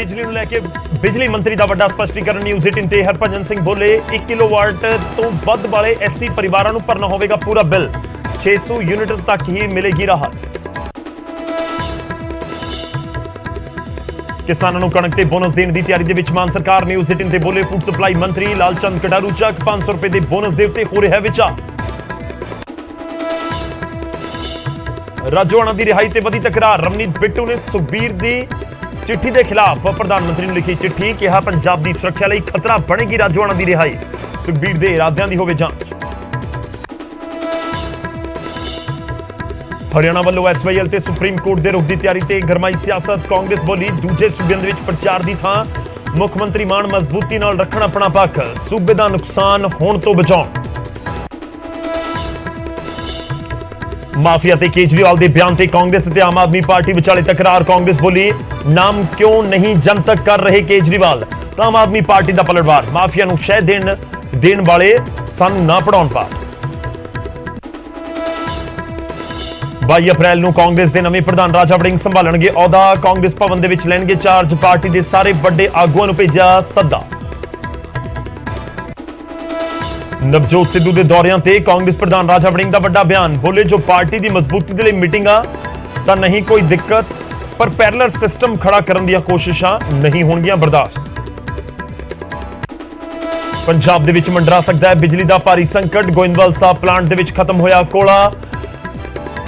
बिजली ਨੂੰ ਲੈ ਕੇ ਬਿਜਲੀ ਮੰਤਰੀ ਦਾ ਵੱਡਾ ਸਪਸ਼ਟੀਕਰਨ ਨਿਊਜ਼ 18 ਤੇ ਹਰਭਜਨ ਸਿੰਘ ਬੋਲੇ 1 ਕਿਲੋਵਾਟ ਤੋਂ ਵੱਧ ਵਾਲੇ ਐਸਸੀ ਪਰਿਵਾਰਾਂ ਨੂੰ ਭਰਨਾ ਹੋਵੇਗਾ ਪੂਰਾ ਬਿੱਲ 600 ਯੂਨਿਟ ਤੱਕ ਹੀ ਮਿਲੇਗੀ ਰਾਹਤ। ਕਿਸਾਨਾਂ ਨੂੰ ਕਣਕ ਤੇ ਬੋਨਸ ਦੇਣ ਦੀ ਤਿਆਰੀ ਦੇ ਵਿੱਚ ਮਾਨ ਸਰਕਾਰ ਨਿਊਜ਼ 18 ਤੇ ਬੋਲੇ ਫੂਡ ਸਪਲਾਈ ਮੰਤਰੀ ਲਾਲਚੰਦ ਕਟਾਰੂ ਚੱਕ 500 ਰੁਪਏ ਦੇ ਬੋਨਸ ਦੇ ਉੱਤੇ ਹੋ ਰਿਹਾ ਵਿਚਾਰ। ਰਾਜੋਆਣਾ ਦੀ ਰਿਹਾਈ ਤੇ ਵਧੀ ਤਕਰਾਰ ਰਮਨੀਤ ਬਿੱਟੂ ਨੇ ਸੁਖਬੀਰ ਦੀ चिट्ठी के खिलाफ प्रधानमंत्री ने लिखी चिट्ठी कहा पंजाब की सुरक्षा लई खतरा बनेगी राजोआणा की रिहाई सुखबीर के इरादियां की होवे जांच। हरियाणा वालों SYL ते सुप्रीम कोर्ट के रुख की तैयारी ते गरमाई सियासत कांग्रेस बोली दूजे सूबे विच प्रचार की थां मुख्यमंत्री मान मजबूती नाल रखण अपना पक्ष सूबे का नुकसान होण तो बचाउण। माफिया ते केजरीवाल के बयान से कांग्रेस ते आम आदमी पार्टी विचाले तकरार कांग्रेस बोली नाम क्यों नहीं जनतक कर रहे केजरीवाल तो आम आदमी पार्टी का पलटवार माफिया नूं शह देण वाले सानूं ना पढ़ाउण पाठ। 22 अप्रैल नूं कांग्रेस के नवे प्रधान राजा वड़िंग संभालणगे अहुदा कांग्रेस भवन दे विच लैणगे चार्ज पार्टी के सारे वड्डे आगूआं नूं भेजिया सद्दा। नवजोत सिद्धू के दौरियां ते कांग्रेस प्रधान राजा वड़िंग का वड्डा बयान बोले जो पार्टी की मजबूती के लिए मीटिंगां तां नहीं कोई दिक्कत पर पैरेलल सिस्टम खड़ा करने दी कोशिशां नहीं होणगियां बर्दाश्त। पंजाब दे विच मंडरा सकदा है बिजली का भारी संकट गोइंदवाल साहब प्लांट दे विच खत्म होया कोला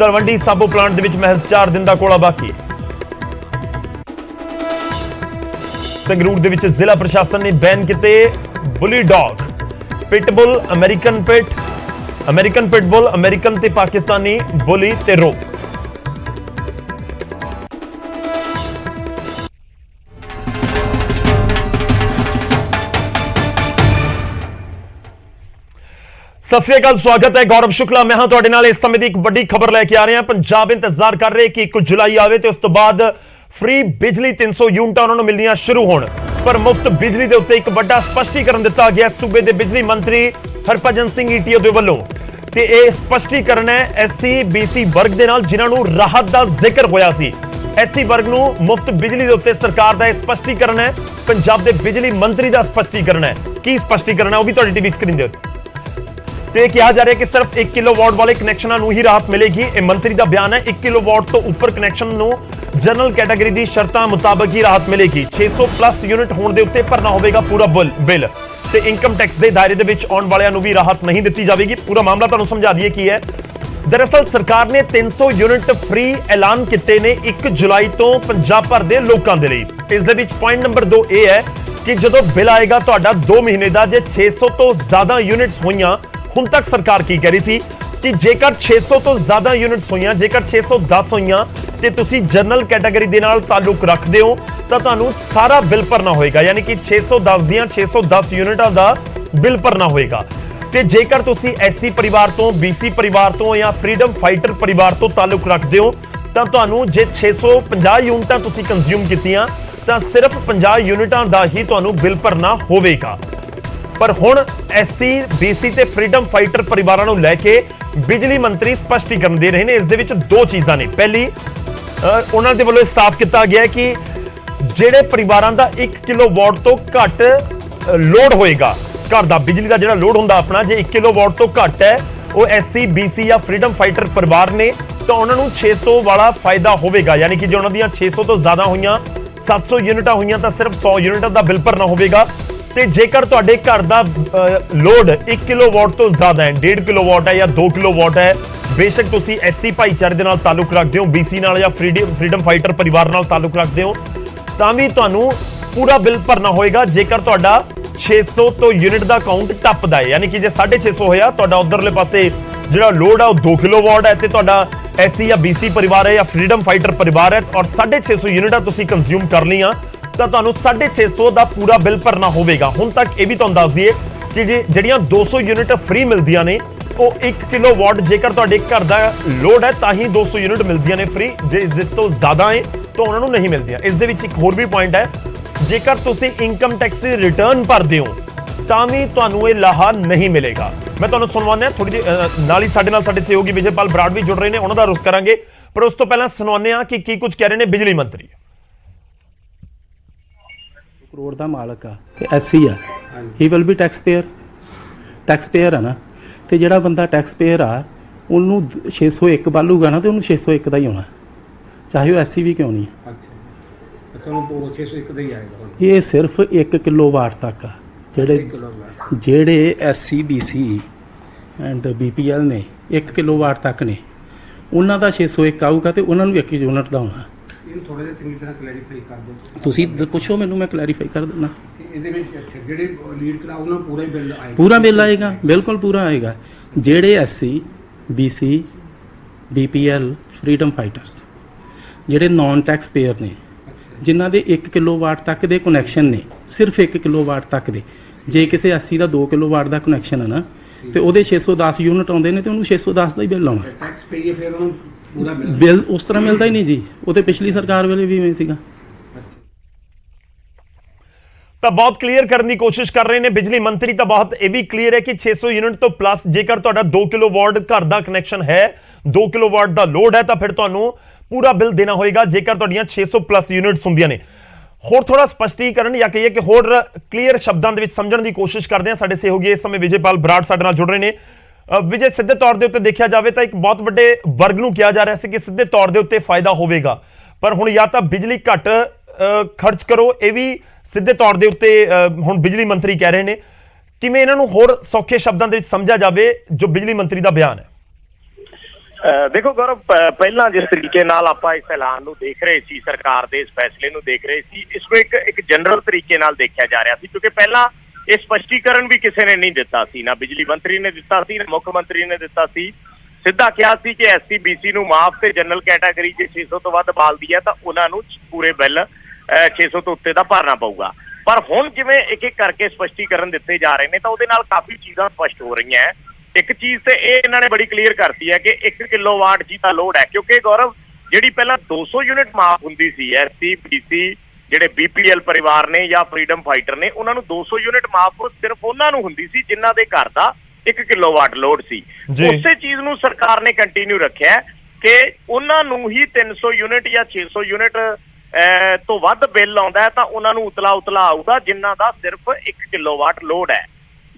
तलवंडी साबो प्लांट दे विच महज 4 दिन का कोला बाकी। संगरूर दे विच जिला प्रशासन ने बैन किते bully dog pitbull American pitbull American ते पाकिस्तानी बुली ते रोक। सत श्री अकाल स्वागत है गौरव शुक्ला मैं हां तुहाडे नाल इस समय दी एक बड़ी खबर लैके आ रहे हैं। पंजाब इंतजार कर रहे कि 1 जुलाई आवे ते उस तो बाद फ्री बिजली 300 यूनिटां उन्हां नूं मिलणीआं शुरू होण पर मुफ्त बिजली के उत्ते एक बड़ा स्पष्टीकरण दिता गया सूबे के बिजली मंत्री हरभजन सिंह ईटीओ के वलों ते यह स्पष्टीकरण है SC BC वर्ग के नाल जिन्हां नूं राहत का जिक्र होया सी। SC वर्ग नूं मुफ्त बिजली के उत्ते सरकार का स्पष्टीकरण है पंजाब के बिजली मंत्री का स्पष्टीकरण है। की स्पष्टीकरण है वह भी तुहाडी टीवी स्क्रीन दे उत्ते कहा जा रहा है कि सिर्फ 1 किलोवाट वाले कनैक्शनां नूं ही राहत मिलेगी। यह मंत्री का बयान है 1 किलोवाट तो उपर कनैक्शन नूं जनरल कैटेगरी की शर्तां मुताबक ही राहत मिलेगी। 600 प्लस यूनिट होने के उत्ते भरना होगा पूरा बिल ते इनकम टैक्स के दायरे दे विच आउण वालियां नूं भी राहत नहीं दी जाएगी। पूरा मामला तुहानूं समझा दिए की है। दरअसल सरकार ने 300 यूनिट फ्री ऐलान किए ने 1 जुलाई तो पंजाब भर के लोगों के लिए। इस दे विच पॉइंट नंबर 2 यह है कि जो बिल आएगा तुहाडा 2 महीने का जे 600 तो ज्यादा यूनिट्स होईयां हुण तक सरकार की कह रही सी कि जेकर 600 तो ज्यादा यूनिट्स होईयां जेकर 610 होईयां ते तुसी जनरल कैटेगरी दे नाल ताल्लुक रखदे हो तां तुहानूं सारा बिल भरना होएगा यानी कि 610 दियां 610 यूनिटां दा बिल भरना होएगा। ते जेकर तुसी SC परिवार तो BC परिवार तो या फ्रीडम फाइटर परिवार तो ताल्लुक रखदे हो तां तुहानूं जे 650 यूनिटां तुसी कंज्यूम कीतियां तां सिर्फ 50 यूनिटां दा ही तुहानूं बिल भरना होवेगा। पर हुण SC BC ते फ्रीडम फाइटर परिवारां नूं लैके बिजली मंत्री स्पष्टीकरण दे रहे हैं। इस दे विच 2 चीज़ां ने। पहली उन्हां दे वल्लों साफ किया गया कि जिहड़े परिवारां दा 1 किलोवाट तो घट लोड होएगा घर दा बिजली का जिहड़ा लोड हुंदा अपना जे 1 किलोवाट तो घट है वो SC BC या फ्रीडम फाइटर परिवार ने तो उन्हां नूं 600 वाला फायदा होवेगा यानी कि जे उन्हां दियां 600 तो ज्यादा होईयां 700 यूनिटां होईयां तां सिर्फ 100 यूनिटां दा बिल भरना होवेगा। ते जेकर तुहाडे घर दा लोड 1 किलोवाट तो ज्यादा है 1.5 किलोवाट है या 2 किलोवाट है बेशक तुसी SC भाईचारे दे नाल ताल्लुक रखदे हो BC नाल या फ्रीडम फाइटर परिवार नाल ताल्लुक रखदे हो तां भी तुहानूं पूरा बिल भरना होएगा। जेकर तुहाडा 600 तो यूनिट का काउंट टपदा है यानी कि जे 650 होया तुहाडा उधरले पासे जिहड़ा लोड है 2 किलोवाट है ते तुहाडा SC या BC परिवार है या फ्रीडम फाइटर परिवार है और 650 यूनिटां तुसी कंज्यूम कर लीआं ਤਾਂ ਤੁਹਾਨੂੰ 650 ਦਾ ਪੂਰਾ ਬਿੱਲ ਭਰਨਾ ਹੋਵੇਗਾ। ਹੁਣ ਤੱਕ ਇਹ ਵੀ ਤੁਹਾਨੂੰ ਦੱਸ ਦਈਏ ਕਿ ਜਿਹੜੀਆਂ 200 ਯੂਨਿਟ ਫ੍ਰੀ ਮਿਲਦੀਆਂ ਨੇ ਉਹ 1 ਕਿਲੋਵਾਟ ਜੇਕਰ ਤੁਹਾਡੇ ਘਰ ਦਾ ਲੋਡ ਹੈ ਤਾਂ ਹੀ 200 ਯੂਨਿਟ ਮਿਲਦੀਆਂ ਨੇ ਫ੍ਰੀ ਜਿਸ ਤੋਂ ਜ਼ਿਆਦਾ ਹੈ ਤਾਂ ਉਹਨਾਂ ਨੂੰ ਨਹੀਂ ਮਿਲਦੀਆਂ। ਇਸ ਦੇ ਵਿੱਚ ਇੱਕ ਹੋਰ ਵੀ ਪੁਆਇੰਟ ਹੈ ਜੇਕਰ ਤੁਸੀਂ ਇਨਕਮ ਟੈਕਸ ਦੀ ਰਿਟਰਨ ਭਰਦੇ ਹੋ ਤਾਂ ਵੀ ਤੁਹਾਨੂੰ ਇਹ ਲਾਹਾ ਨਹੀਂ ਮਿਲੇਗਾ। ਮੈਂ ਤੁਹਾਨੂੰ ਸੁਣਵਾਉਂਦਾ ਥੋੜੀ ਜਿਹੀ ਨਾਲ ਹੀ ਸਾਡੇ ਸਹਿਯੋਗੀ ਵਿਜੇਪਾਲ ਬਰਾੜ ਵੀ ਜੁੜ ਰਹੇ ਨੇ ਉਹਨਾਂ ਦਾ ਰੁਖ ਕਰਾਂਗੇ ਪਰ ਉਸ ਤੋਂ ਪਹਿਲਾਂ ਸੁਣਾਉਂਦੇ ਹਾਂ ਕਿ ਕੀ ਕੁਝ ਕਹਿ ਰਹੇ ਨੇ ਬਿਜਲੀ ਮੰਤਰੀ। ਕਰੋੜ ਦਾ ਮਾਲਕ ਆ ਤੇ ਐਸਸੀ ਆ, he will be taxpayer ਆ ਨਾ। ਤੇ ਜਿਹੜਾ ਬੰਦਾ ਟੈਕਸ ਪੇਅਰ ਆ ਉਹਨੂੰ 601 ਬਾਲੂਗਾ ਨਾ ਤੇ ਉਹਨੂੰ 601 ਦਾ ਹੀ ਆਉਣਾ, ਚਾਹੇ ਉਹ ਐਸਸੀ ਵੀ ਕਿਉਂ ਨਹੀਂ। ਉਹ 601 ਦਾ ਹੀ ਆਏਗਾ। ਇਹ ਸਿਰਫ 1 ਕਿਲੋਵਾਟ ਤੱਕ ਆ। ਜਿਹੜੇ ਐਸਸੀ BC ਐਂਡ BPL ਨੇ 1 ਕਿਲੋਵਾਟ ਤੱਕ ਨੇ, ਉਹਨਾਂ ਦਾ 601 ਆਊਗਾ ਤੇ ਉਹਨਾਂ ਨੂੰ 1 ਯੂਨਿਟ ਦਾ ਹੋਣਾ। ਇਹਨੂੰ ਥੋੜਾ ਜਿਹਾ ਚੰਗੀ ਤਰ੍ਹਾਂ ਕਲੈਰੀਫਾਈ ਕਰ ਦਿਓ। ਤੁਸੀਂ ਪੁੱਛੋ ਮੈਨੂੰ, ਮੈਂ ਕਲੈਰੀਫਾਈ ਕਰ ਦਿੰਦਾ। ਇਹਦੇ ਵਿੱਚ ਜਿਹੜੇ ਲੀਡ ਕਰਾ ਉਹਨਾਂ ਨੂੰ ਪੂਰਾ ਹੀ ਬਿੱਲ ਆਏਗਾ। ਪੂਰਾ ਬਿੱਲ ਆਏਗਾ, ਬਿਲਕੁਲ ਪੂਰਾ ਆਏਗਾ। ਜਿਹੜੇ SC BC BPL freedom fighters ਜਿਹੜੇ ਨਾਨ ਟੈਕਸ ਪੇਅਰ ਨੇ, ਜਿਨ੍ਹਾਂ ਦੇ 1 ਕਿਲੋਵਾਟ ਤੱਕ ਦੇ ਕਨੈਕਸ਼ਨ ਨੇ, ਸਿਰਫ 1 ਕਿਲੋਵਾਟ ਤੱਕ ਦੇ, ਜੇ ਕਿਸੇ SC ਦਾ 2 ਕਿਲੋਵਾਟ ਦਾ ਕਨੈਕਸ਼ਨ ਹੈ ਨਾ ਤੇ ਉਹਦੇ 610 ਯੂਨਿਟ ਆਉਂਦੇ ਨੇ ਤੇ ਉਹਨੂੰ 610 ਦਾ ਹੀ ਬਿੱਲ ਆਉਣਾ। ਟੈਕਸ ਪੇਈਏ ਫਿਰ ਉਹਨੂੰ ਪੂਰਾ ਬਿੱਲ ਉਸ ਤਰ੍ਹਾਂ ਮਿਲਦਾ ਹੀ ਨਹੀਂ ਜੀ, ਉਹ ਤੇ ਪਿਛਲੀ ਸਰਕਾਰ ਵੇਲੇ ਵੀ ਇਵੇਂ ਸੀਗਾ। ਤਾਂ ਬਹੁਤ ਕਲੀਅਰ ਕਰਨ ਦੀ ਕੋਸ਼ਿਸ਼ ਕਰ ਰਹੇ ਨੇ ਬਿਜਲੀ ਮੰਤਰੀ। ਤਾਂ ਬਹੁਤ ਇਹ ਵੀ ਕਲੀਅਰ ਹੈ ਕਿ 600 ਯੂਨਿਟ ਤੋਂ ਪਲੱਸ ਜੇਕਰ ਤੁਹਾਡਾ 2 ਕਿਲੋਵਾਟ ਘਰ ਦਾ ਕਨੈਕਸ਼ਨ ਹੈ, 2 ਕਿਲੋਵਾਟ ਦਾ ਲੋਡ ਹੈ, ਤਾਂ ਫਿਰ ਤੁਹਾਨੂੰ ਪੂਰਾ ਬਿੱਲ ਦੇਣਾ ਹੋਏਗਾ ਜੇਕਰ ਤੁਹਾਡੀਆਂ 600 ਪਲੱਸ ਯੂਨਿਟਸ ਹੁੰਦੀਆਂ ਨੇ। ਹੋਰ ਥੋੜਾ ਸਪਸ਼ਟੀਕਰਨ ਜਾਂ ਕਹੀਏ ਕਿ ਹੋਰ ਕਲੀਅਰ ਸ਼ਬਦਾਂ ਦੇ ਵਿੱਚ ਸਮਝਣ ਦੀ ਕੋਸ਼ਿਸ਼ ਕਰਦੇ ਹਾਂ। ਸਾਡੇ ਸਹਿਯੋਗੀ ਇਸ ਸਮੇਂ ਵਿਜੇਪਾਲ ਬਰਾੜ ਸਾਡੇ ਨਾਲ ਜੁੜ ਰਹੇ ਨੇ। ਵਿਜੇ, ਸਿੱਧੇ ਤੌਰ ਦੇ ਉੱਤੇ ਦੇਖਿਆ ਜਾਵੇ ਤਾਂ ਇੱਕ ਬਹੁਤ ਵੱਡੇ ਵਰਗ ਨੂੰ ਕਿਹਾ ਜਾ ਰਿਹਾ ਸੀ ਕਿ ਸਿੱਧੇ ਤੌਰ ਦੇ ਉੱਤੇ ਫਾਇਦਾ ਹੋਵੇਗਾ, ਪਰ ਹੁਣ ਜਾਂ ਤਾਂ ਬਿਜਲੀ ਘੱਟ ਖਰਚ ਕਰੋ, ਇਹ ਵੀ ਸਿੱਧੇ ਤੌਰ ਦੇ ਉੱਤੇ ਹੁਣ ਬਿਜਲੀ ਮੰਤਰੀ ਕਹਿ ਰਹੇ ਨੇ। ਕਿਵੇਂ ਇਹਨਾਂ ਨੂੰ ਹੋਰ ਸੌਖੇ ਸ਼ਬਦਾਂ ਦੇ ਵਿੱਚ ਸਮਝਿਆ ਜਾਵੇ ਜੋ ਬਿਜਲੀ ਮੰਤਰੀ ਦਾ ਬਿਆਨ ਹੈ? ਦੇਖੋ ਗੌਰਵ, ਪਹਿਲਾਂ ਜਿਸ ਤਰੀਕੇ ਨਾਲ ਆਪਾਂ ਇਸ ਐਲਾਨ ਨੂੰ ਦੇਖ ਰਹੇ ਸੀ, ਸਰਕਾਰ ਦੇ ਇਸ ਫੈਸਲੇ ਨੂੰ ਦੇਖ ਰਹੇ ਸੀ, ਇਸ ਨੂੰ ਇੱਕ ਜਨਰਲ ਤਰੀਕੇ ਨਾਲ ਦੇਖਿਆ ਜਾ ਰਿਹਾ ਸੀ, ਕਿਉਂਕਿ ਪਹਿਲਾਂ ਇਹ ਸਪਸ਼ਟੀਕਰਨ ਵੀ ਕਿਸੇ ਨੇ ਨਹੀਂ ਦਿੱਤਾ ਸੀ, ਨਾ ਬਿਜਲੀ ਮੰਤਰੀ ਨੇ ਦਿੱਤਾ ਸੀ, ਨਾ ਮੁੱਖ ਮੰਤਰੀ ਨੇ ਦਿੱਤਾ ਸੀ। ਸਿੱਧਾ ਕਿਹਾ ਸੀ ਕਿ SC BC ਨੂੰ ਮਾਫ ਤੇ ਜਨਰਲ ਕੈਟਾਗਰੀ ਜੇ 600 ਤੋਂ ਵੱਧ ਬਾਲਦੀ ਹੈ ਤਾਂ ਉਹਨਾਂ ਨੂੰ ਪੂਰੇ ਬਿੱਲ 600 ਤੋਂ ਉੱਤੇ ਦਾ ਭਰਨਾ ਪਊਗਾ। ਪਰ ਹੁਣ ਜਿਵੇਂ ਇੱਕ ਇੱਕ ਕਰਕੇ ਸਪਸ਼ਟੀਕਰਨ ਦਿੱਤੇ ਜਾ ਰਹੇ ਨੇ ਤਾਂ ਉਹਦੇ ਨਾਲ ਕਾਫੀ ਚੀਜ਼ਾਂ ਸਪਸ਼ਟ ਹੋ ਰਹੀਆਂ। ਇੱਕ ਚੀਜ਼ ਤੇ ਇਹ ਇਹਨਾਂ ਨੇ ਬੜੀ ਕਲੀਅਰ ਕਰਤੀ ਹੈ ਕਿ 1 ਕਿਲੋਵਾਟ ਜੀ ਦਾ ਲੋਡ ਹੈ, ਕਿਉਂਕਿ ਗੌਰਵ ਜਿਹੜੀ ਪਹਿਲਾਂ 200 ਯੂਨਿਟ ਮਾਫ ਹੁੰਦੀ ਸੀ, SC BC ਜਿਹੜੇ BPL ਪਰਿਵਾਰ ਨੇ ਜਾਂ ਫਰੀडम ਫਾਈਟਰ ਨੇ, ਉਹਨਾਂ ਨੂੰ 200 ਯੂਨਿਟ ਮਾਫ ਸਿਰਫ ਉਹਨਾਂ ਨੂੰ ਹੁੰਦੀ ਸੀ ਜਿਨ੍ਹਾਂ ਦੇ ਘਰ ਦਾ 1 ਕਿਲੋਵਾਟ ਲੋਡ ਸੀ। ਉਸੇ ਚੀਜ਼ ਨੂੰ ਸਰਕਾਰ ਨੇ ਕੰਟੀਨਿਊ ਰੱਖਿਆ ਕਿ ਉਹਨਾਂ ਨੂੰ ਹੀ 300 ਯੂਨਿਟ ਜਾਂ 600 ਯੂਨਿਟ ਤੋਂ ਵੱਧ ਬਿੱਲ ਆਉਂਦਾ ਹੈ ਤਾਂ ਉਹਨਾਂ ਨੂੰ ਉਤਲਾ ਆਊਗਾ ਜਿਨ੍ਹਾਂ ਦਾ ਸਿਰਫ 1 ਕਿਲੋਵਾਟ ਲੋਡ ਹੈ।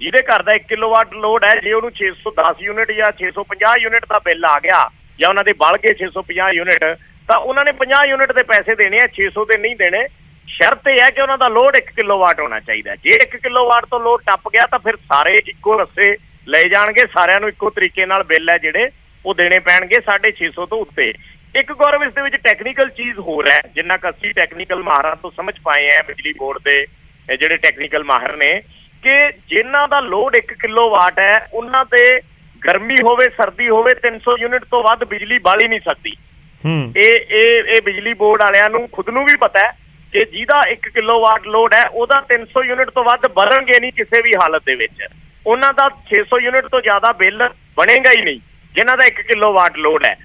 ਜਿਹਦੇ ਘਰ ਦਾ 1 ਕਿਲੋਵਾਟ ਲੋਡ ਹੈ, ਜੇ ਉਹਨੂੰ 610 ਯੂਨਿਟ ਜਾਂ 650 ਯੂਨਿਟ ਦਾ ਬਿੱਲ ਆ ਗਿਆ ਜਾਂ ਉਹਨਾਂ ਦੇ ਬਲ ਗਏ 650 ਯੂਨਿਟ, ਤਾਂ ਉਹਨਾਂ ਨੇ 50 ਯੂਨਿਟ ਦੇ ਪੈਸੇ ਦੇਣੇ ਆ, 600 ਦੇ ਨਹੀਂ ਦੇਣੇ। ਸ਼ਰਤ ਇਹ ਹੈ ਕਿ ਉਹਨਾਂ ਦਾ ਲੋਡ 1 ਕਿਲੋਵਾਟ ਹੋਣਾ ਚਾਹੀਦਾ। ਜੇ 1 ਕਿਲੋਵਾਟ ਤੋਂ ਲੋਡ ਟੱਪ ਗਿਆ ਤਾਂ ਫਿਰ ਸਾਰੇ ਇੱਕੋ ਰਸਤੇ ਲਏ ਜਾਣਗੇ, ਸਾਰਿਆਂ ਨੂੰ ਇੱਕੋ ਤਰੀਕੇ ਨਾਲ ਬਿੱਲ ਹੈ ਜਿਹੜੇ ਉਹ ਦੇਣੇ ਪੈਣਗੇ 650 ਤੋਂ ਉੱਤੇ। ਇੱਕ ਗੌਰਵ ਇਸ ਦੇ ਵਿੱਚ ਟੈਕਨੀਕਲ ਚੀਜ਼ ਹੋਰ ਹੈ, ਜਿੰਨਾ ਕੁ ਅਸੀਂ ਟੈਕਨੀਕਲ ਮਾਹਰਾਂ ਤੋਂ ਸਮਝ ਪਾਏ ਹੈ, ਬਿਜਲੀ ਬੋਰਡ ਦੇ ਜਿਹੜੇ ਟੈਕਨੀਕਲ ਮਾਹਰ ਨੇ, ਕਿ ਜਿਨ੍ਹਾਂ ਦਾ ਲੋਡ 1 ਕਿਲੋਵਾਟ ਹੈ ਉਹਨਾਂ ਤੇ ਗਰਮੀ ਹੋਵੇ ਸਰਦੀ ਹੋਵੇ 300 ਯੂਨਿਟ ਤੋਂ ਵੱਧ ਬਿਜਲੀ ਬਾਲੀ ਨਹੀਂ ਸਕਦੀ। ਇਹ ਬਿਜਲੀ ਬੋਰਡ ਵਾਲਿਆਂ ਨੂੰ ਖੁਦ ਨੂੰ ਵੀ ਪਤਾ ਹੈ ਕਿ ਜਿਹਦਾ 1 ਕਿਲੋਵਾਟ ਲੋਡ ਹੈ ਉਹਦਾ 300 ਯੂਨਿਟ ਤੋਂ ਵੱਧ ਬਣਨਗੇ ਨਹੀਂ ਕਿਸੇ ਵੀ ਹਾਲਤ ਦੇ ਵਿੱਚ। ਉਹਨਾਂ ਦਾ 600 ਯੂਨਿਟ ਤੋਂ ਜ਼ਿਆਦਾ ਬਿੱਲ ਬਣੇਗਾ ਹੀ ਨਹੀਂ ਜਿਨ੍ਹਾਂ ਦਾ 1 ਕਿਲੋਵਾਟ ਲੋਡ ਹੈ।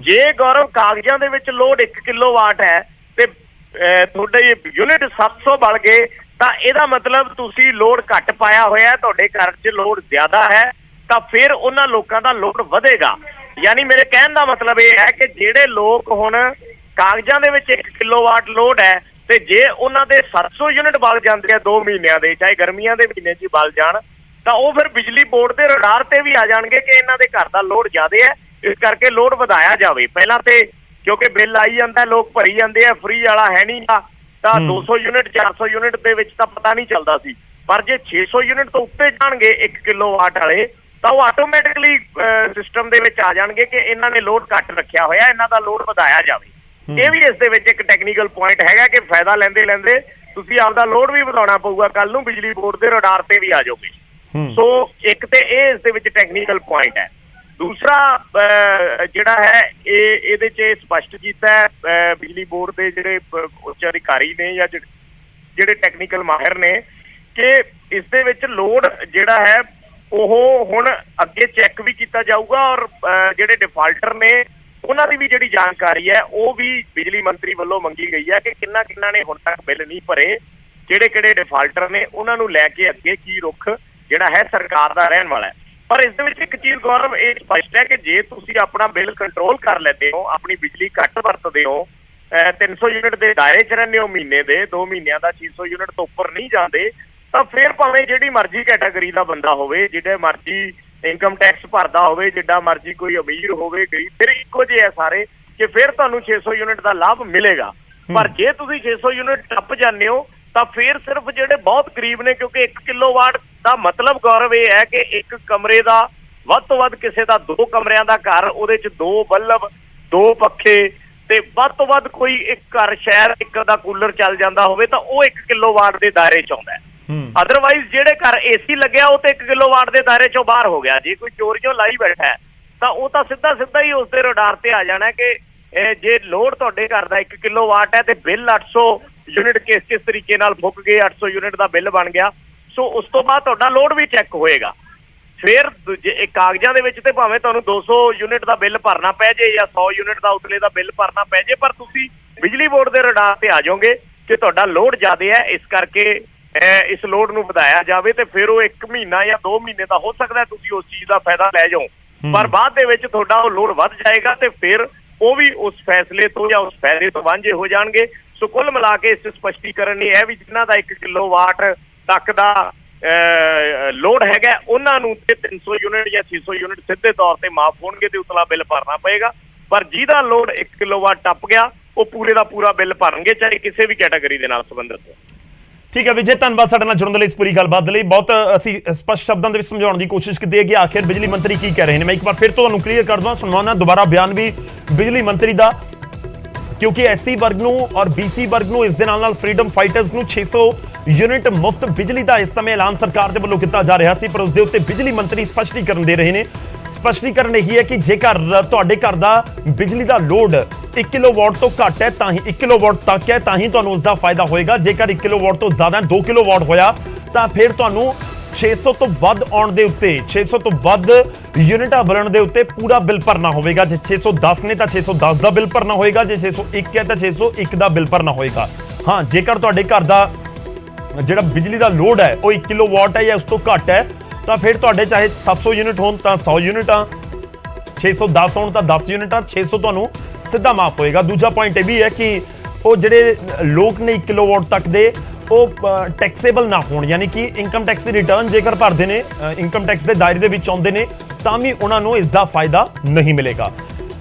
ਜੇ ਗੌਰਵ ਕਾਗਜ਼ਾਂ ਦੇ ਵਿੱਚ ਲੋਡ 1 ਕਿਲੋਵਾਟ ਹੈ ਤੇ ਤੁਹਾਡੇ ਯੂਨਿਟ 700 ਬਲ ਗਏ ਤਾਂ ਇਹਦਾ ਮਤਲਬ ਤੁਸੀਂ ਲੋਡ ਘੱਟ ਪਾਇਆ ਹੋਇਆ, ਤੁਹਾਡੇ ਘਰ 'ਚ ਲੋਡ ਜ਼ਿਆਦਾ ਹੈ, ਤਾਂ ਫਿਰ ਉਹਨਾਂ ਲੋਕਾਂ ਦਾ ਲੋਡ ਵਧੇਗਾ। ਯਾਨੀ ਮੇਰੇ ਕਹਿਣ ਦਾ ਮਤਲਬ ਇਹ ਹੈ ਕਿ ਜਿਹੜੇ ਲੋਕ ਹੁਣ ਕਾਗਜ਼ਾਂ ਦੇ ਵਿੱਚ 1 ਕਿਲੋਵਾਟ ਲੋਡ ਹੈ ਤੇ ਜੇ ਉਹਨਾਂ ਦੇ 700 ਯੂਨਿਟ ਬਲ ਜਾਂਦੇ ਆ 2 ਮਹੀਨਿਆਂ ਦੇ, ਚਾਹੇ ਗਰਮੀਆਂ ਦੇ ਮਹੀਨੇ 'ਚ ਬਲ ਜਾਣ, ਤਾਂ ਉਹ ਫਿਰ ਬਿਜਲੀ ਬੋਰਡ ਦੇ ਰਡਾਰ ਤੇ ਵੀ ਆ ਜਾਣਗੇ ਕਿ ਇਹਨਾਂ ਦੇ ਘਰ ਦਾ ਲੋਡ ਜ਼ਿਆਦਾ ਹੈ, ਇਸ ਕਰਕੇ ਲੋਡ ਵਧਾਇਆ ਜਾਵੇ। ਪਹਿਲਾਂ ਤੇ ਕਿਉਂਕਿ ਬਿੱਲ ਆਈ ਜਾਂਦਾ, ਲੋਕ ਭਰੀ ਜਾਂਦੇ ਆ, ਫ੍ਰੀ ਵਾਲਾ ਹੈ ਨਹੀਂ ਗਾ, ਤਾਂ 200 ਯੂਨਿਟ 400 ਯੂਨਿਟ ਦੇ ਵਿੱਚ ਤਾਂ ਪਤਾ ਨਹੀਂ ਚੱਲਦਾ ਸੀ। ਪਰ ਜੇ 600 ਯੂਨਿਟ ਤੋਂ ਉੱਤੇ ਜਾਣਗੇ 1 ਕਿਲੋਵਾਟ ਵਾਲੇ ਤਾਂ ਉਹ ਆਟੋਮੈਟਿਕਲੀ ਸਿਸਟਮ ਦੇ ਵਿੱਚ ਆ ਜਾਣਗੇ ਕਿ ਇਹਨਾਂ ਨੇ ਲੋਡ ਘੱਟ ਰੱਖਿਆ ਹੋਇਆ, ਇਹਨਾਂ ਦਾ ਲੋਡ ਵਧਾਇਆ ਜਾਵੇ। ਇਹ ਵੀ ਇਸ ਦੇ ਵਿੱਚ ਇੱਕ ਟੈਕਨੀਕਲ ਪੁਆਇੰਟ ਹੈਗਾ ਕਿ ਫਾਇਦਾ ਲੈਂਦੇ ਲੈਂਦੇ ਤੁਸੀਂ ਆਪਦਾ ਲੋਡ ਵੀ ਵਧਾਉਣਾ ਪਊਗਾ, ਕੱਲ ਨੂੰ ਬਿਜਲੀ ਬੋਰਡ ਦੇ ਰਡਾਰ ਤੇ ਵੀ ਆ ਜਾਓਗੇ। ਸੋ ਇੱਕ ਤੇ ਇਹ ਇਸ ਦੇ ਵਿੱਚ ਟੈਕਨੀਕਲ ਪੁਆਇੰਟ ਹੈ। ਦੂਸਰਾ ਜਿਹੜਾ ਹੈ ਇਹਦੇ 'ਚ ਸਪਸ਼ਟ ਕੀਤਾ ਹੈ ਬਿਜਲੀ ਬੋਰਡ ਦੇ ਜਿਹੜੇ ਉੱਚ ਅਧਿਕਾਰੀ ਨੇ ਜਾਂ ਜਿਹੜੇ ਟੈਕਨੀਕਲ ਮਾਹਿਰ ਨੇ ਕਿ ਇਸ ਦੇ ਵਿੱਚ ਲੋਡ ਜਿਹੜਾ ਹੈ ਉਹ ਹੁਣ ਅੱਗੇ ਚੈੱਕ ਵੀ ਕੀਤਾ ਜਾਊਗਾ ਔਰ ਜਿਹੜੇ ਡਿਫਾਲਟਰ ਨੇ ਉਹਨਾਂ ਦੀ ਵੀ ਜਿਹੜੀ ਜਾਣਕਾਰੀ ਹੈ ਉਹ ਵੀ ਬਿਜਲੀ ਮੰਤਰੀ ਵੱਲੋਂ ਮੰਗੀ ਗਈ ਹੈ ਕਿ ਕਿੰਨਾ ਨੇ ਹੁਣ ਤੱਕ ਬਿੱਲ ਨਹੀਂ ਭਰੇ, ਕਿਹੜੇ ਡਿਫਾਲਟਰ ਨੇ, ਉਹਨਾਂ ਨੂੰ ਲੈ ਕੇ ਅੱਗੇ ਕੀ ਰੁਖ ਜਿਹੜਾ ਹੈ ਸਰਕਾਰ ਦਾ ਰਹਿਣ ਵਾਲਾ ਹੈ। ਪਰ ਇਸ ਦੇ ਵਿੱਚ ਇੱਕ ਚੀਜ਼ ਗੌਰਵ ਇਹ ਸਪਸ਼ਟ ਹੈ ਕਿ ਜੇ ਤੁਸੀਂ ਆਪਣਾ ਬਿੱਲ ਕੰਟਰੋਲ ਕਰ ਲੈਂਦੇ ਹੋ, ਆਪਣੀ ਬਿਜਲੀ ਘੱਟ ਵਰਤਦੇ ਹੋ, 300 ਯੂਨਿਟ ਦੇ ਦਾਇਰੇ 'ਚ ਰਹਿੰਦੇ ਹੋ ਮਹੀਨੇ ਦੇ 2 ਮਹੀਨਿਆਂ ਦਾ 600 ਯੂਨਿਟ ਤੋਂ ਉੱਪਰ ਨਹੀਂ ਜਾਂਦੇ ਤਾਂ ਫਿਰ ਭਾਵੇਂ ਜਿਹੜੀ ਮਰਜ਼ੀ ਕੈਟਾਗਰੀ ਦਾ ਬੰਦਾ ਹੋਵੇ, ਜਿਹੜੇ ਮਰਜ਼ੀ ਇਨਕਮ ਟੈਕਸ ਭਰਦਾ ਹੋਵੇ, ਜਿੱਡਾ ਮਰਜ਼ੀ ਕੋਈ ਅਮੀਰ ਹੋਵੇ ਗਰੀਬ, ਫਿਰ ਇੱਕੋ ਜਿਹੇ ਆ ਸਾਰੇ ਕਿ ਫਿਰ ਤੁਹਾਨੂੰ 600 ਯੂਨਿਟ ਦਾ ਲਾਭ ਮਿਲੇਗਾ। ਪਰ ਜੇ ਤੁਸੀਂ 600 ਯੂਨਿਟ ਟੱਪ ਜਾਂਦੇ ਹੋ ਤਾਂ ਫਿਰ ਸਿਰਫ ਜਿਹੜੇ ਬਹੁਤ ਗਰੀਬ ਨੇ, ਕਿਉਂਕਿ 1 ਕਿਲੋਵਾਟ ਦਾ ਮਤਲਬ ਗੌਰਵ ਇਹ ਹੈ ਕਿ ਇੱਕ ਕਮਰੇ ਦਾ ਵੱਧ ਤੋਂ ਵੱਧ ਕਿਸੇ ਦਾ 2 ਕਮਰਿਆਂ ਦਾ ਘਰ, ਉਹਦੇ 'ਚ 2 ਬੱਲਬ 2 ਪੱਖੇ ਤੇ ਵੱਧ ਤੋਂ ਵੱਧ ਕੋਈ ਇੱਕ ਘਰ ਸ਼ਹਿਰ ਇੱਕ ਦਾ ਕੂਲਰ ਚੱਲ ਜਾਂਦਾ ਹੋਵੇ ਤਾਂ ਉਹ 1 ਕਿਲੋਵਾਟ ਦੇ ਦਾਇਰੇ 'ਚ ਆਉਂਦਾ ਹੈ। ਅਦਰਵਾਈਜ਼ ਜਿਹੜੇ ਘਰ ਏਸੀ ਲੱਗਿਆ ਉਹ ਤੇ 1 ਕਿਲੋਵਾਟ ਦੇ ਦਾਇਰੇ 'ਚੋਂ ਬਾਹਰ ਹੋ ਗਿਆ। ਜੇ ਕੋਈ ਚੋਰੀਆਂ ਲਾਈ ਬੈਠਾ ਹੈ ਤਾਂ ਉਹ ਤਾਂ ਸਿੱਧਾ ਹੀ ਉਸ ਦੇ ਰਡਾਰ ਤੇ ਆ ਜਾਣਾ ਕਿ ਜੇ ਲੋਡ ਤੁਹਾਡੇ ਘਰ ਦਾ 1 ਕਿਲੋਵਾਟ ਹੈ ਤੇ ਬਿੱਲ 800 ਯੂਨਿਟ ਕਿਸ ਤਰੀਕੇ ਨਾਲ ਫੁੱਕ ਗਏ, 800 ਯੂਨਿਟ ਦਾ ਬਿੱਲ ਬਣ ਗਿਆ। ਸੋ ਉਸ ਤੋਂ ਬਾਅਦ ਤੁਹਾਡਾ ਲੋਡ ਵੀ ਚੈੱਕ ਹੋਏਗਾ। ਫਿਰ ਕਾਗਜ਼ਾਂ ਦੇ ਵਿੱਚ ਤੇ ਭਾਵੇਂ ਤੁਹਾਨੂੰ 200 ਯੂਨਿਟ ਦਾ ਬਿੱਲ ਭਰਨਾ ਪੈ ਜੇ ਜਾਂ 100 ਯੂਨਿਟ ਦਾ ਉਤਲੇ ਦਾ ਬਿੱਲ ਭਰਨਾ ਪੈ ਜੇ, ਪਰ ਤੁਸੀਂ ਬਿਜਲੀ ਬੋਰਡ ਦੇ ਰਡਾਰ ਤੇ ਆ ਜਾਓਗੇ ਕਿ ਤੁਹਾਡਾ ਲੋਡ ਜ਼ਿਆਦਾ ਹੈ, ਇਸ ਕਰਕੇ ਇਸ ਲੋਡ ਨੂੰ ਵਧਾਇਆ ਜਾਵੇ ਤੇ ਫਿਰ ਉਹ 1 ਮਹੀਨਾ ਜਾਂ 2 ਮਹੀਨੇ ਦਾ ਹੋ ਸਕਦਾ ਤੁਸੀਂ ਉਸ ਚੀਜ਼ ਦਾ ਫਾਇਦਾ ਲੈ ਜਾਓ, ਪਰ ਬਾਅਦ ਦੇ ਵਿੱਚ ਤੁਹਾਡਾ ਉਹ ਲੋਡ ਵੱਧ ਜਾਏਗਾ ਤੇ ਫਿਰ ਉਹ ਵੀ ਉਸ ਫੈਸਲੇ ਤੋਂ ਜਾਂ ਉਸ ਫਾਇਦੇ ਤੋਂ ਵਾਂਝੇ ਹੋ ਜਾਣਗੇ। ਸੋ ਕੁੱਲ ਮਿਲਾ ਕੇ ਇਸ ਸਪਸ਼ਟੀਕਰਨ ਇਹ ਹੈ ਵੀ ਜਿਨ੍ਹਾਂ ਦਾ 1 ਕਿਲੋਵਾਟ ਤੱਕ ਦਾ ਲੋਡ ਹੈਗਾ ਉਹਨਾਂ ਨੂੰ ਤੇ 300 ਯੂਨਿਟ ਜਾਂ 600 ਯੂਨਿਟ ਸਿੱਧੇ ਤੌਰ ਤੇ ਮਾਫ ਹੋਣਗੇ ਤੇ ਉਤਲਾ ਬਿੱਲ ਭਰਨਾ ਪਏਗਾ। ਪਰ ਜਿਹਦਾ ਲੋਡ 1 ਕਿਲੋਵਾਟ ਟੱਪ ਗਿਆ ਉਹ ਪੂਰੇ ਦਾ ਪੂਰਾ ਬਿੱਲ ਭਰਨਗੇ, ਚਾਹੇ ਕਿਸੇ ਵੀ ਕੈਟਾਗਰੀ ਦੇ ਨਾਲ ਸੰਬੰਧਿਤ ਹੋ। ਠੀਕ ਹੈ ਵਿਜੇ, ਧੰਨਵਾਦ ਸਾਡੇ ਨਾਲ ਜੁੜਨ ਦੇ ਲਈ, ਇਸ ਪੂਰੀ ਗੱਲਬਾਤ ਦੇ ਲਈ। ਬਹੁਤ ਅਸੀਂ ਸਪਸ਼ਟ ਸ਼ਬਦਾਂ ਦੇ ਵਿੱਚ ਸਮਝਾਉਣ ਦੀ ਕੋਸ਼ਿਸ਼ ਕੀਤੀ ਹੈ ਕਿ ਆਖਿਰ ਬਿਜਲੀ ਮੰਤਰੀ ਕੀ ਕਹਿ ਰਹੇ ਨੇ। ਮੈਂ ਇੱਕ ਵਾਰ ਫਿਰ ਤੁਹਾਨੂੰ ਕਲੀਅਰ ਕਰ ਦਵਾਂ, ਸੁਣਵਾਉਣਾ ਦੁਬਾਰਾ ਬਿਆਨ ਵੀ ਬਿਜਲੀ ਮੰਤਰੀ ਦਾ, ਕਿਉਂਕਿ ਐਸਸੀ ਵਰਗ ਨੂੰ ਔਰ ਬੀਸੀ ਵਰਗ ਨੂੰ, ਇਸ ਦੇ ਨਾਲ ਫਰੀडम ਫਾਈਟਰਸ ਨੂੰ 600 ਯੂਨਿਟ ਮੁਫਤ ਬਿਜਲੀ ਦਾ ਇਸ ਸਮੇਂ ਐਲਾਨ ਸਰਕਾਰ ਦੇ ਵੱਲੋਂ ਕੀਤਾ ਜਾ ਰਿਹਾ ਸੀ, ਪਰ ਉਸ ਦੇ ਉੱਤੇ ਬਿਜਲੀ ਮੰਤਰੀ ਸਪਸ਼ਟੀਕਰਨ ਦੇ ਰਹੇ ਨੇ। ਸਪਸ਼ਟੀਕਰਨ ਇਹੀ ਹੈ ਕਿ ਜੇਕਰ ਤੁਹਾਡੇ ਘਰ ਦਾ ਬਿਜਲੀ ਦਾ ਲੋਡ 1 ਕਿਲੋਵਾਟ ਤੋਂ ਘੱਟ ਹੈ ਤਾਂ ਹੀ 1 ਕਿਲੋਵਾਟ ਤੱਕ ਹੈ ਤਾਂ ਹੀ ਤੁਹਾਨੂੰ ਉਸ ਦਾ ਫਾਇਦਾ ਹੋਏਗਾ। ਜੇਕਰ 1 ਕਿਲੋਵਾਟ ਤੋਂ ਜ਼ਿਆਦਾ 2 ਕਿਲੋਵਾਟ ਹੋਇਆ ਤਾਂ ਫਿਰ ਤੁਹਾਨੂੰ 600 ਤੋਂ ਵੱਧ ਆਉਣ ਦੇ ਉੱਤੇ 600 ਤੋਂ ਵੱਧ ਯੂਨਿਟਾਂ ਬਲਣ ਦੇ ਉੱਤੇ ਪੂਰਾ ਬਿੱਲ ਭਰਨਾ ਹੋਵੇਗਾ। ਜੇ 610 ਨੇ ਤਾਂ 610 ਦਾ ਬਿੱਲ ਭਰਨਾ ਹੋਏਗਾ, ਜੇ 601 ਹੈ ਤਾਂ 601 ਦਾ ਬਿੱਲ ਭਰਨਾ ਹੋਏਗਾ। ਹਾਂ, ਜੇਕਰ ਤੁਹਾਡੇ ਘਰ ਦਾ ਜਿਹੜਾ ਬਿਜਲੀ ਦਾ ਲੋਡ ਹੈ ਉਹ 1 ਕਿਲੋਵਾਟ ਹੈ ਜਾਂ ਉਸ ਤੋਂ ਘੱਟ ਹੈ ਤਾਂ ਫਿਰ ਤੁਹਾਡੇ ਚਾਹੇ 700 ਯੂਨਿਟ ਹੋਣ ਤਾਂ 100 ਯੂਨਿਟਾਂ, 610 ਹੋਣ ਤਾਂ 10 ਯੂਨਿਟਾਂ, 600 ਤੁਹਾਨੂੰ ਸਿੱਧਾ ਮਾਫ ਹੋਏਗਾ। ਦੂਜਾ ਪੁਆਇੰਟ ਇਹ ਵੀ ਹੈ ਕਿ ਉਹ ਜਿਹੜੇ ਲੋਕ ਨੇ 1 ਕਿਲੋਵਾਟ ਤੱਕ ਦੇ ਉਹ ਟੈਕਸੇਬਲ ਨਾ ਹੋਣ, ਯਾਨੀ ਕਿ ਇਨਕਮ ਟੈਕਸ ਦੀ ਰਿਟਰਨ ਜੇਕਰ ਭਰਦੇ ਨੇ, ਇਨਕਮ ਟੈਕਸ ਦੇ ਦਾਇਰੇ ਦੇ ਵਿੱਚ ਆਉਂਦੇ ਨੇ ਤਾਂ ਵੀ ਉਹਨਾਂ ਨੂੰ ਇਸ ਦਾ ਫਾਇਦਾ ਨਹੀਂ ਮਿਲੇਗਾ।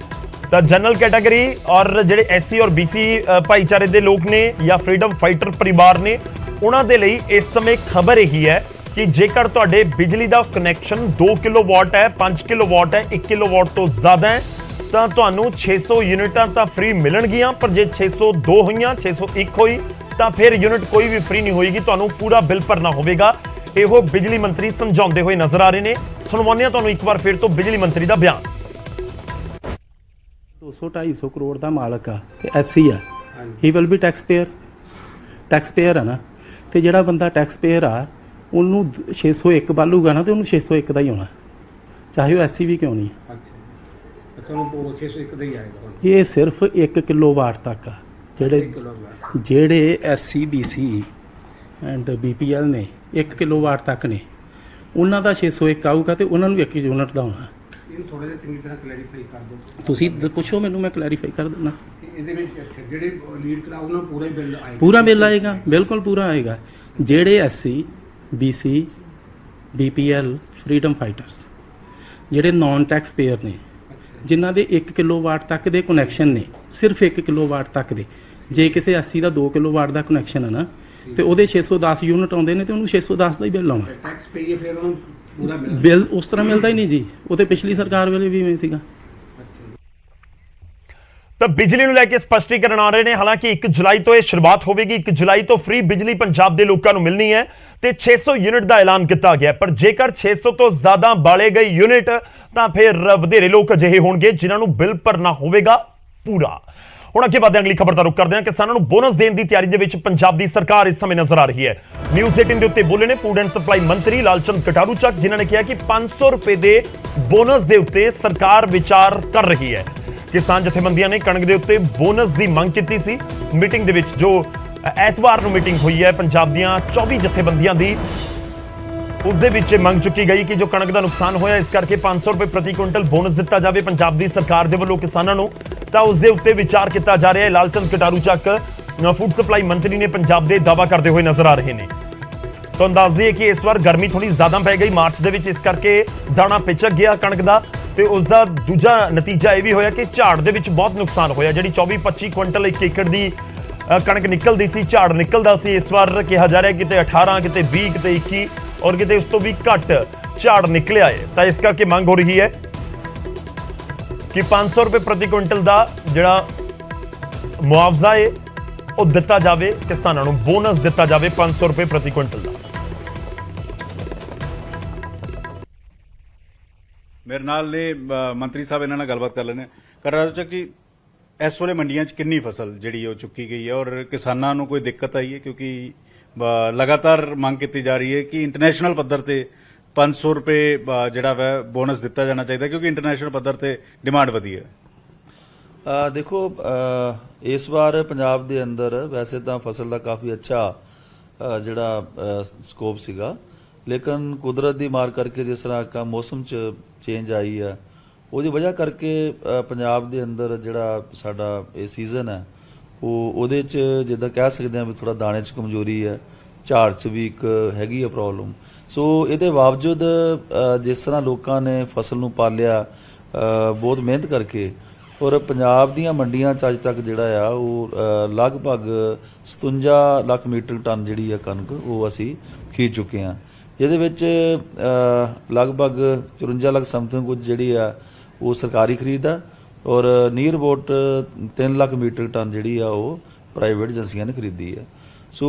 ਤਾਂ ਜਨਰਲ ਕੈਟਾਗਰੀ ਔਰ ਜਿਹੜੇ ਐਸਸੀ ਔਰ ਬੀਸੀ ਭਾਈਚਾਰੇ ਦੇ ਲੋਕ ਨੇ ਜਾਂ ਫਰੀडम ਫਾਈਟਰ ਪਰਿਵਾਰ ਨੇ, ਉਹਨਾਂ ਦੇ ਲਈ ਇਸ ਸਮੇਂ ਖਬਰ ਇਹੀ ਹੈ ਕਿ ਜੇਕਰ ਤੁਹਾਡੇ ਬਿਜਲੀ ਦਾ ਕਨੈਕਸ਼ਨ 2 ਕਿਲੋਵਾਟ ਹੈ, 5 ਕਿਲੋਵਾਟ ਹੈ, 1 ਕਿਲੋਵਾਟ ਤੋਂ ਜ਼ਿਆਦਾ ਹੈ ਤਾਂ ਤੁਹਾਨੂੰ 600 ਯੂਨਿਟਾਂ ਤਾਂ ਫ੍ਰੀ ਮਿਲਣਗੀਆਂ, ਪਰ ਜੇ 602 ਹੋਈਆਂ, 601 ਹੋਈ ਤਾਂ ਫਿਰ ਯੂਨਿਟ ਕੋਈ ਵੀ ਫ੍ਰੀ ਨਹੀਂ ਹੋਏਗੀ, ਤੁਹਾਨੂੰ ਪੂਰਾ ਬਿੱਲ ਭਰਨਾ ਹੋਵੇਗਾ। ਇਹੋ ਬਿਜਲੀ ਮੰਤਰੀ ਸਮਝਾਉਂਦੇ ਹੋਏ ਨਜ਼ਰ ਆ ਰਹੇ ਨੇ। ਸੁਣਵਾਉਂਦੇ ਹਾਂ ਤੁਹਾਨੂੰ ਇੱਕ ਵਾਰ ਫਿਰ ਤੋਂ ਬਿਜਲੀ ਮੰਤਰੀ ਦਾ ਬਿਆਨ। 200-250 ਕਰੋੜ ਦਾ ਮਾਲਕ ਆ ਤੇ ਐਸਸੀ ਆ, he will be taxpayer ਆ ਨਾ, ਤੇ ਜਿਹੜਾ ਬੰਦਾ ਟੈਕਸ ਪੇਅਰ ਆ ਉਹਨੂੰ 601 ਬਾਲੂਗਾ ਨਾ ਤੇ ਉਹਨੂੰ 601 ਦਾ ਹੀ ਆਉਣਾ, ਚਾਹੇ ਉਹ ਐਸਸੀ ਵੀ ਕਿਉਂ ਨਹੀਂ। ਉਹ 601 ਦਾ ਹੀ ਆਏਗਾ। ਇਹ ਸਿਰਫ 1 ਕਿਲੋਵਾਟ ਤੱਕ ਆ। ਜਿਹੜੇ ਐਸਸੀ ਬੀਸੀ ਐਂਡ ਬੀਪੀਐਲ ਨੇ 1 ਕਿਲੋਵਾਟ ਤੱਕ ਨੇ, ਉਹਨਾਂ ਦਾ 601 ਆਊਗਾ ਤੇ ਉਹਨਾਂ ਨੂੰ 1 ਯੂਨਿਟ ਦਾ ਆਉਣਾ। ਇਹ ਥੋੜਾ ਜਿਹਾ ਚੰਗੀ ਤਰ੍ਹਾਂ ਕਲੈਰੀਫਾਈ ਕਰ ਦਿਓ। ਤੁਸੀਂ ਪੁੱਛੋ ਮੈਨੂੰ, ਮੈਂ ਕਲੈਰੀਫਾਈ ਕਰ ਦਿੰਦਾ। ਇਹਦੇ ਵਿੱਚ ਜਿਹੜੇ ਲੀਡ ਕਰਾਉ ਉਹਨਾਂ ਪੂਰਾ ਹੀ ਬਿੱਲ ਆਏਗਾ। ਪੂਰਾ ਬਿੱਲ ਆਏਗਾ, ਬਿਲਕੁਲ ਪੂਰਾ ਆਏਗਾ। ਜਿਹੜੇ SC BC BPL freedom fighters, ਜਿਹੜੇ ਨਾਨ ਟੈਕਸ ਪੇਅਰ ਨੇ, ਜਿਨ੍ਹਾਂ ਦੇ 1 ਕਿਲੋਵਾਟ ਤੱਕ ਦੇ ਕਨੈਕਸ਼ਨ ਨੇ, ਸਿਰਫ 1 ਕਿਲੋਵਾਟ ਤੱਕ ਦੇ, ਜੇ ਕਿਸੇ ਐਸਸੀ ਦਾ 2 ਕਿਲੋਵਾਟ ਦਾ ਕਨੈਕਸ਼ਨ ਹੈ ਨਾ ਤੇ ਉਹਦੇ 610 ਯੂਨਿਟ ਆਉਂਦੇ ਨੇ ਤੇ ਉਹਨੂੰ 610 ਦਾ ਹੀ ਬਿੱਲ ਆਉਣਾ। ਟੈਕਸ ਪੇਈਏ ਫਿਰ ਉਹਨੂੰ ਪੂਰਾ ਬਿੱਲ ਉਸ ਤਰ੍ਹਾਂ ਮਿਲਦਾ ਹੀ ਨਹੀਂ ਜੀ, ਉਹ ਤੇ ਪਿਛਲੀ ਸਰਕਾਰ ਵੇਲੇ ਵੀ ਇਵੇਂ ਸੀਗਾ। ਤਾਂ ਬਿਜਲੀ ਨੂੰ ਲੈ ਕੇ ਸਪਸ਼ਟੀਕਰਨ ਆ ਰਹੇ ਨੇ। ਹਾਲਾਂਕਿ 1 ਜੁਲਾਈ ਤੋਂ ਇਹ ਸ਼ੁਰੂਆਤ ਹੋਵੇਗੀ, 1 ਜੁਲਾਈ ਤੋਂ ਫ੍ਰੀ ਬਿਜਲੀ ਪੰਜਾਬ ਦੇ ਲੋਕਾਂ ਨੂੰ ਮਿਲਣੀ ਹੈ ਤੇ 600 ਯੂਨਿਟ ਦਾ ਐਲਾਨ ਕੀਤਾ ਗਿਆ, ਪਰ ਜੇਕਰ 600 ਤੋਂ ਜ਼ਿਆਦਾ ਬਾਲੇ ਗਏ ਯੂਨਿਟ ਤਾਂ ਫਿਰ ਵਧੇਰੇ ਲੋਕ ਅਜਿਹੇ ਹੋਣਗੇ ਜਿਨ੍ਹਾਂ ਨੂੰ ਬਿੱਲ ਭਰਨਾ ਹੋਵੇਗਾ ਪੂਰਾ। ਹੁਣ ਅੱਗੇ ਵਧਦੇ ਅਗਲੀ ਖਬਰ ਦਾ ਰੁਖ ਕਰਦੇ ਹਾਂ। ਕਿਸਾਨਾਂ ਨੂੰ ਬੋਨਸ ਦੇਣ ਦੀ ਤਿਆਰੀ ਦੇ ਵਿੱਚ ਪੰਜਾਬ ਦੀ ਸਰਕਾਰ ਇਸ ਸਮੇਂ ਨਜ਼ਰ ਆ ਰਹੀ ਹੈ। ਨਿਊਜ਼ 18 ਦੇ ਉੱਤੇ ਬੋਲੇ ਨੇ ਫੂਡ ਐਂਡ ਸਪਲਾਈ ਮੰਤਰੀ ਲਾਲਚੰਦ ਕਟਾਰੂ ਚੱਕ, ਜਿਨ੍ਹਾਂ ਨੇ ਕਿਹਾ ਕਿ 500 ਰੁਪਏ ਦੇ ਬੋਨਸ ਦੇ ਉੱਤੇ ਸਰਕਾਰ ਵਿਚਾਰ ਕਰ ਰਹੀ ਹੈ। ਕਿਸਾਨ ਜਥੇਬੰਦੀਆਂ ਨੇ ਕਣਕ ਦੇ ਉੱਤੇ ਬੋਨਸ ਦੀ ਮੰਗ ਕੀਤੀ ਸੀ। ਮੀਟਿੰਗ ਦੇ ਵਿੱਚ ਜੋ ਐਤਵਾਰ ਨੂੰ ਮੀਟਿੰਗ ਹੋਈ ਹੈ ਪੰਜਾਬ ਦੀਆਂ 24 ਜਥੇਬੰਦੀਆਂ ਦੀ, ਉਸ ਦੇ ਵਿੱਚ ਮੰਗ ਚੁੱਕੀ ਗਈ ਕਿ ਜੋ ਕਣਕ ਦਾ ਨੁਕਸਾਨ ਹੋਇਆ ਇਸ ਕਰਕੇ 500 ਰੁਪਏ ਪ੍ਰਤੀ ਕੁਇੰਟਲ ਬੋਨਸ ਦਿੱਤਾ ਜਾਵੇ। ਪੰਜਾਬ ਦੀ ਸਰਕਾਰ ਦੇ ਵੱਲੋਂ ਕਿਸਾਨਾਂ ਨੂੰ ਤਾਂ ਉਸ ਦੇ ਉੱਤੇ ਵਿਚਾਰ ਕੀਤਾ ਜਾ ਰਿਹਾ ਹੈ। ਲਾਲਚੰਦ ਕਟਾਰੂ ਚੱਕ ਫੂਡ ਸਪਲਾਈ ਮੰਤਰੀ ਨੇ ਪੰਜਾਬ ਦੇ ਦਾਅਵਾ ਕਰਦੇ ਹੋਏ ਨਜ਼ਰ ਆ ਰਹੇ ਨੇ। ਤੁਹਾਨੂੰ ਦੱਸ ਦਈਏ ਕਿ ਇਸ ਵਾਰ ਗਰਮੀ ਥੋੜੀ ਜ਼ਿਆਦਾ ਪੈ ਗਈ ਮਾਰਚ ਦੇ ਵਿੱਚ, ਇਸ ਕਰਕੇ ਦਾਣਾ ਪਿਚਕ ਗਿਆ ਕਣਕ ਦਾ ਤੇ ਉਸ ਦਾ ਦੂਜਾ ਨਤੀਜਾ ਇਹ ਵੀ ਹੋਇਆ ਕਿ ਝਾੜ ਦੇ ਵਿੱਚ ਬਹੁਤ ਨੁਕਸਾਨ ਹੋਇਆ। ਜਿਹੜੀ 24-25 ਕੁਇੰਟਲ ਇੱਕ ਏਕੜ ਦੀ ਕਣਕ ਨਿਕਲਦੀ ਸੀ, ਝਾੜ ਨਿਕਲਦਾ ਸੀ, ਇਸ ਵਾਰ ਕਿਹਾ ਜਾ ਰਿਹਾ ਕਿਤੇ 18, ਕਿਤੇ 20, ਕਿਤੇ 21 ਔਰ ਕਿਤੇ ਉਸ ਤੋਂ ਵੀ ਘੱਟ ਝਾੜ ਨਿਕਲਿਆ ਹੈ। ਤਾਂ ਇਸ ਕਰਕੇ ਮੰਗ ਹੋ ਰਹੀ ਹੈ ਕਿ 500 ਰੁਪਏ ਪ੍ਰਤੀ ਕੁਇੰਟਲ ਦਾ ਜਿਹੜਾ ਮੁਆਵਜ਼ਾ ਹੈ ਉਹ ਦਿੱਤਾ ਜਾਵੇ, ਕਿਸਾਨਾਂ ਨੂੰ ਬੋਨਸ ਦਿੱਤਾ ਜਾਵੇ 500 ਰੁਪਏ ਪ੍ਰਤੀ ਕੁਇੰਟਲ ਦਾ। ਮੇਰੇ ਨਾਲ ਨੇ ਮੰਤਰੀ ਸਾਹਿਬ, ਇਹਨਾਂ ਨਾਲ ਗੱਲਬਾਤ ਕਰ ਲੈਣੇ ਕਰਾਰ ਚ ਕਿ ਇਸ ਵੇਲੇ ਮੰਡੀਆਂ 'ਚ ਕਿੰਨੀ ਫਸਲ ਜਿਹੜੀ ਉਹ ਚੁੱਕੀ ਗਈ ਹੈ ਔਰ ਕਿਸਾਨਾਂ ਨੂੰ ਕੋਈ ਦਿੱਕਤ ਆਈ ਹੈ, ਕਿਉਂਕਿ ਲਗਾਤਾਰ ਮੰਗ ਕੀਤੀ ਜਾ ਰਹੀ ਹੈ ਕਿ ਇੰਟਰਨੈਸ਼ਨਲ ਪੱਧਰ ਤੇ 500 ਰੁਪਏ ਜਿਹੜਾ ਵਾ ਬੋਨਸ ਦਿੱਤਾ ਜਾਣਾ ਚਾਹੀਦਾ, ਕਿਉਂਕਿ ਇੰਟਰਨੈਸ਼ਨਲ ਪੱਧਰ ਤੇ ਡਿਮਾਂਡ ਵਧੀ ਹੈ। ਦੇਖੋ ਇਸ ਵਾਰ ਪੰਜਾਬ ਦੇ ਅੰਦਰ ਵੈਸੇ ਤਾਂ ਫਸਲ ਦਾ ਕਾਫੀ ਅੱਛਾ ਜਿਹੜਾ ਸਕੋਪ ਸੀਗਾ, ਲੇਕਿਨ ਕੁਦਰਤ ਦੀ ਮਾਰ ਕਰਕੇ ਜਿਸ ਤਰ੍ਹਾਂ ਕਾ ਮੌਸਮ 'ਚ ਚੇਂਜ ਆਈ ਆ, ਉਹਦੀ ਵਜ੍ਹਾ ਕਰਕੇ ਪੰਜਾਬ ਦੇ ਅੰਦਰ ਜਿਹੜਾ ਸਾਡਾ ਇਹ ਸੀਜ਼ਨ ਹੈ ਉਹਦੇ 'ਚ ਜਿੱਦਾਂ ਕਹਿ ਸਕਦੇ ਹਾਂ ਵੀ ਥੋੜਾ ਦਾਣੇ 'ਚ ਕਮਜ਼ੋਰੀ ਹੈ, ਝਾੜ 'ਚ ਵੀ ਇੱਕ ਹੈਗੀ ਆ ਪ੍ਰੋਬਲਮ। ਸੋ ਇਹਦੇ ਬਾਵਜੂਦ ਜਿਸ ਤਰ੍ਹਾਂ ਲੋਕਾਂ ਨੇ ਫਸਲ ਨੂੰ ਪਾਲਿਆ ਬਹੁਤ ਮਿਹਨਤ ਕਰਕੇ, ਔਰ ਪੰਜਾਬ ਦੀਆਂ ਮੰਡੀਆਂ 'ਚ ਅੱਜ ਤੱਕ ਜਿਹੜਾ ਆ ਉਹ ਲਗਭਗ 57 ਲੱਖ ਮੀਟ੍ਰਿਕ ਟਨ ਜਿਹੜੀ ਆ ਕਣਕ ਉਹ ਅਸੀਂ ਖਰੀਦ ਚੁੱਕੇ ਹਾਂ, ਜਿਹਦੇ ਵਿੱਚ ਲਗਭਗ 54 ਲੱਖ ਸਮਥਿੰਗ ਕੁਝ ਜਿਹੜੀ ਆ ਉਹ ਸਰਕਾਰੀ ਖਰੀਦ ਆ ਔਰ near about 3 lakh metric ton ਜਿਹੜੀ ਆ ਉਹ ਪ੍ਰਾਈਵੇਟ ਏਜੰਸੀਆਂ ਨੇ ਖਰੀਦੀ ਆ। ਸੋ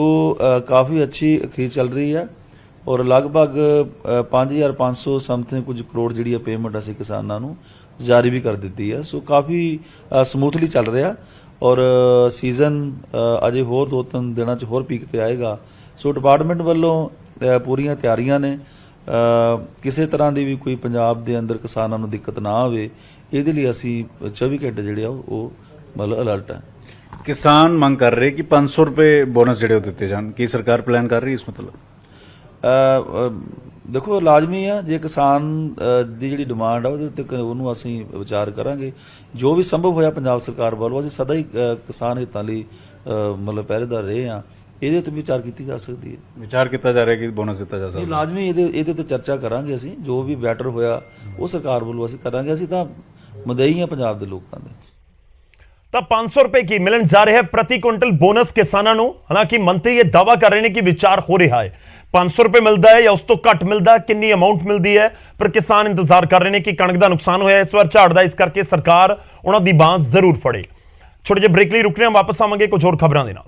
ਕਾਫੀ ਅੱਛੀ ਖਰੀਦ ਚੱਲ ਰਹੀ ਆ ਔਰ ਲਗਭਗ 5500 ਸਮਥਿੰਗ ਕੁਝ ਕਰੋੜ ਜਿਹੜੀ ਆ ਪੇਮੈਂਟ ਅਸੀਂ ਕਿਸਾਨਾਂ ਨੂੰ ਜਾਰੀ ਵੀ ਕਰ ਦਿੱਤੀ ਆ। ਸੋ ਕਾਫੀ ਸਮੂਥਲੀ ਚੱਲ ਰਿਹਾ ਔਰ ਸੀਜ਼ਨ ਅਜੇ ਹੋਰ 2-3 ਦਿਨਾਂ 'ਚ ਹੋਰ ਪੀਕ ਤੇ ਆਏਗਾ। ਸੋ ਡਿਪਾਰਟਮੈਂਟ ਵੱਲੋਂ ਪੂਰੀਆਂ ਤਿਆਰੀਆਂ ਨੇ, ਕਿਸੇ ਤਰ੍ਹਾਂ ਦੀ ਵੀ ਕੋਈ ਪੰਜਾਬ ਦੇ ਅੰਦਰ ਕਿਸਾਨਾਂ ਨੂੰ ਦਿੱਕਤ ਨਾ ਆਵੇ, ਇਹਦੇ ਲਈ ਅਸੀਂ 24 ਘੰਟੇ ਜਿਹੜੇ ਆ ਉਹ ਮਤਲਬ ਅਲਰਟ ਹੈ। ਕਿਸਾਨ ਮੰਗ ਕਰ ਰਹੇ ਕਿ 500 ਰੁਪਏ ਬੋਨਸ ਜਿਹੜੇ ਉਹ ਦਿੱਤੇ ਜਾਣ, ਕੀ ਸਰਕਾਰ ਪਲਾਨ ਕਰ ਰਹੀ ਹੈ ਇਸ ਮਤਲਬ? ਦੇਖੋ ਲਾਜ਼ਮੀ ਆ, ਜੇ ਕਿਸਾਨ ਦੀ ਜਿਹੜੀ ਡਿਮਾਂਡ ਆ ਉਹਦੇ ਉੱਤੇ ਉਹਨੂੰ ਅਸੀਂ ਵਿਚਾਰ ਕਰਾਂਗੇ। ਜੋ ਵੀ ਸੰਭਵ ਹੋਇਆ ਪੰਜਾਬ ਸਰਕਾਰ ਵੱਲੋਂ ਅਸੀਂ ਸਦਾ ਹੀ ਕਿਸਾਨ ਹਿੱਤਾਂ ਲਈ ਮਤਲਬ ਪਹਿਰੇਦਾਰ ਰਹੇ ਆ, ਇਹਦੇ ਉੱਤੇ ਵਿਚਾਰ ਕੀਤੀ ਜਾ ਸਕਦੀ ਹੈ। ਵਿਚਾਰ ਕੀਤਾ ਜਾ ਰਿਹਾ ਕਿ ਬੋਨਸ ਦਿੱਤਾ ਜਾ ਸਕਦਾ? ਲਾਜ਼ਮੀ ਇਹਦੇ ਉੱਤੇ ਚਰਚਾ ਕਰਾਂਗੇ ਅਸੀਂ, ਜੋ ਵੀ ਬੈਟਰ ਹੋਇਆ ਉਹ ਸਰਕਾਰ ਵੱਲੋਂ ਅਸੀਂ ਕਰਾਂਗੇ। ਅਸੀਂ ਤਾਂ ਮਦਈ ਆ ਪੰਜਾਬ ਦੇ ਲੋਕਾਂ ਦੇ। ਤਾਂ 500 ਰੁਪਏ ਕੀ ਮਿਲਣ ਜਾ ਰਿਹਾ ਹੈ ਪ੍ਰਤੀ ਕੁਇੰਟਲ ਬੋਨਸ ਕਿਸਾਨਾਂ ਨੂੰ। ਹਾਲਾਂਕਿ ਮੰਤਰੀ ਇਹ ਦਾਅਵਾ ਕਰ ਰਹੇ ਨੇ ਕਿ ਵਿਚਾਰ ਹੋ ਰਿਹਾ ਹੈ 500 ਰੁਪਏ ਮਿਲਦਾ ਹੈ ਜਾਂ ਉਸ ਤੋਂ ਘੱਟ ਮਿਲਦਾ, ਕਿੰਨੀ ਅਮਾਉਂਟ ਮਿਲਦੀ ਹੈ, ਪਰ ਕਿਸਾਨ ਇੰਤਜ਼ਾਰ ਕਰ ਰਹੇ ਨੇ ਕਿ ਕਣਕ ਦਾ ਨੁਕਸਾਨ ਹੋਇਆ ਇਸ ਵਾਰ ਝਾੜ ਦਾ, ਇਸ ਕਰਕੇ ਸਰਕਾਰ ਉਹਨਾਂ ਦੀ ਬਾਂਹ ਜ਼ਰੂਰ ਫੜੇ। ਛੋਟੇ ਜਿਹੇ ਬ੍ਰੇਕ ਲਈ ਰੁਕਨੇ, ਵਾਪਸ ਆਵਾਂਗੇ ਕੁਝ ਹੋਰ ਖਬਰਾਂ ਦੇ ਨਾਲ।